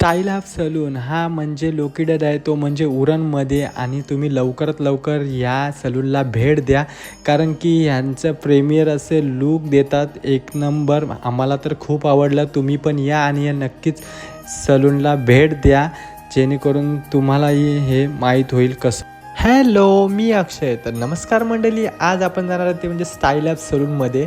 Style of salon हा म्हणजे located आहे तो म्हणजे उरणमध्ये आणि तुम्ही लवकरात लवकर या सलूनला भेट द्या कारण की ह्यांचं प्रीमियर असे लूक देतात एक नंबर. आम्हाला तर खूप आवडलं. तुम्ही पण या आणि या नक्कीच सलूनला भेट द्या जेणेकरून तुम्हालाही हे माहीत होईल कसं. हॅलो, मी अक्षय. तर नमस्कार मंडळी, आज आपण जाणार आहे ते म्हणजे स्टाईल ऑफ सलूनमध्ये.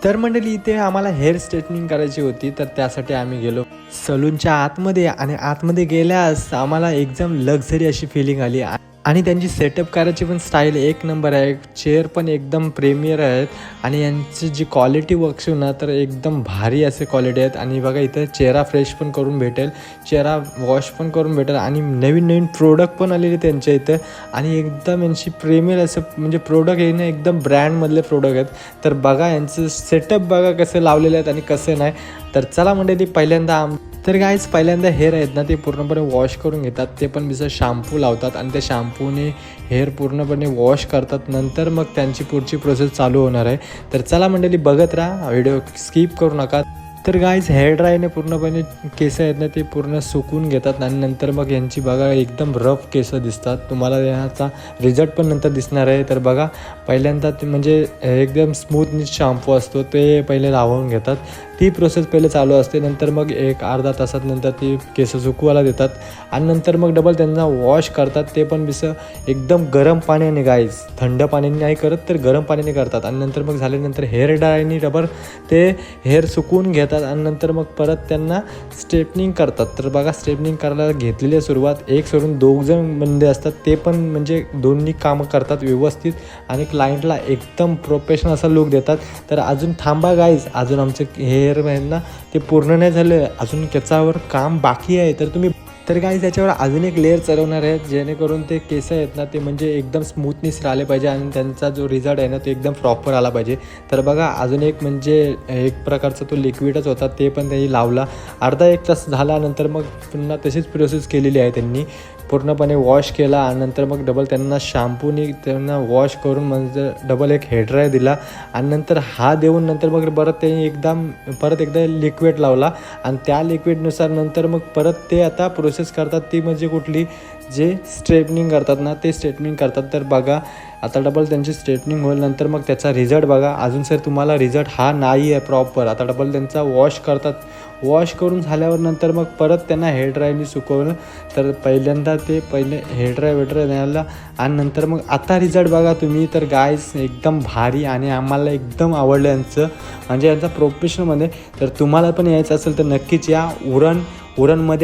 तर मंडळी इथे आम्हाला हेअर स्ट्रेटनिंग करायची होती तर त्यासाठी आम्ही गेलो सलूनच्या आतमध्ये आणि आतमध्ये गेल्यास आम्हाला एकदम लक्झरी अशी फिलिंग आली आणि त्यांची सेटअप करायची पण स्टाईल एक नंबर आहे. चेअर पण एकदम प्रीमियर आहेत आणि यांची जी क्वालिटी बघू ना तर एकदम भारी असे क्वालिटी आहेत. आणि बघा इथं चेहरा फ्रेश पण करून भेटेल, चेहरा वॉश पण करून भेटेल आणि नवीन नवीन प्रोडक्ट पण आलेले त्यांच्या इथं आणि एकदम यांची प्रीमियर असं म्हणजे प्रोडक्ट आहे ना एकदम ब्रँडमधले प्रोडक्ट आहेत. तर बघा यांचं सेटअप बघा कसं लावलेले आहेत आणि कसं नाही. तर चला मंडळी पहिल्यांदा तर गाईज पहिल्यांदा हेअर आहेत ना ते पूर्णपणे वॉश करून घेतात. ते पण बिसं शॅम्पू लावतात आणि त्या शॅम्पूने हेअर पूर्णपणे वॉश करतात. नंतर मग त्यांची पुढची प्रोसेस चालू होणार आहे. तर चला मंडळी बघत राहा, व्हिडिओ स्किप करू नका. तर गाईज हेअर ड्रायने पूर्णपणे केस आहेत ना ते पूर्ण सुकून घेतात आणि नंतर मग यांची बघा एकदम रफ केस दिसतात. तुम्हाला याचा रिझल्ट पण नंतर दिसणार आहे. तर बघा पहिल्यांदा ते म्हणजे एकदम स्मूथ शॅम्पू असतो ते पहिले लावून घेतात. ती प्रोसेस पहिले चालू असते. नंतर मग एक अर्धा तासात नंतर ती केस सुकवायला देतात आणि नंतर मग डबल त्यांना वॉश करतात. ते पण बिसं एकदम गरम पाण्याने गाईज, थंड पाण्याने नाही करत तर गरम पाण्याने करतात. आणि नंतर मग झाल्यानंतर हेअर ड्रायनी डबल ते हेअर सुकवून घेतात आणि नंतर मग परत त्यांना स्ट्रेटनिंग करतात. तर बघा स्ट्रेटनिंग करायला घेतलेली सुरुवात एक सोडून 2 जण बंदे असतात ते पण म्हणजे दोन्ही कामं करतात व्यवस्थित आणि क्लायंटला एकदम प्रोफेशनल असा लूक देतात. तर अजून थांबा गाईज, अजून आमचं हेअर ना ते पूर्ण नाही झालं, अजून त्याच्यावर काम बाकी आहे. तर तुम्ही तर गाईज त्याच्यावर अजून एक लेअर चढवणार आहेत जेणेकरून ते केस आहेत ना ते म्हणजे एकदम स्मूथनेस राहिले पाहिजे आणि त्यांचा जो रिझल्ट आहे ना तो एकदम प्रॉपर आला पाहिजे. तर बघा अजून एक म्हणजे एक प्रकारचा तो लिक्विडच होता ते पण त्यांनी लावला. अर्धा एक तास झाल्यानंतर मग पुन्हा तशीच प्रोसेस केलेली आहे. त्यांनी पूर्णपणे वॉश केला आणि नंतर मग डबल त्यांना शॅम्पूने त्यांना वॉश करून म्हणजे डबल एक हेअर ड्राय दिला आणि नंतर हा देऊन नंतर मग परत एकदा लिक्विड लावला आणि त्या लिक्विडनुसार नंतर मग परत ते आता प्रोसेस करतात ती म्हणजे कुठली जे स्ट्रेटनिंग करतात ना ते स्ट्रेटनिंग करतात. तर बघा आता डबल त्यांची स्ट्रेटनिंग होईल नंतर मग त्याचा रिझल्ट बघा. अजून सर तुम्हाला रिझल्ट हा नाही आहे प्रॉपर. आता डबल त्यांचा वॉश करतात. वॉश करून झाल्यावर नंतर मग परत त्यांना हेअर ड्रायनी सुकवलं. तर पहिल्यांदा ते पहिले हेअर ड्राय न्यायला आणि नंतर मग आता रिझल्ट बघा तुम्ही. तर गाईज एकदम भारी आणि आम्हाला एकदम आवडलं यांचं म्हणजे यांचा प्रोफेशनलमध्ये. तर तुम्हाला पण यायचं असेल तर नक्कीच या उरणमध्ये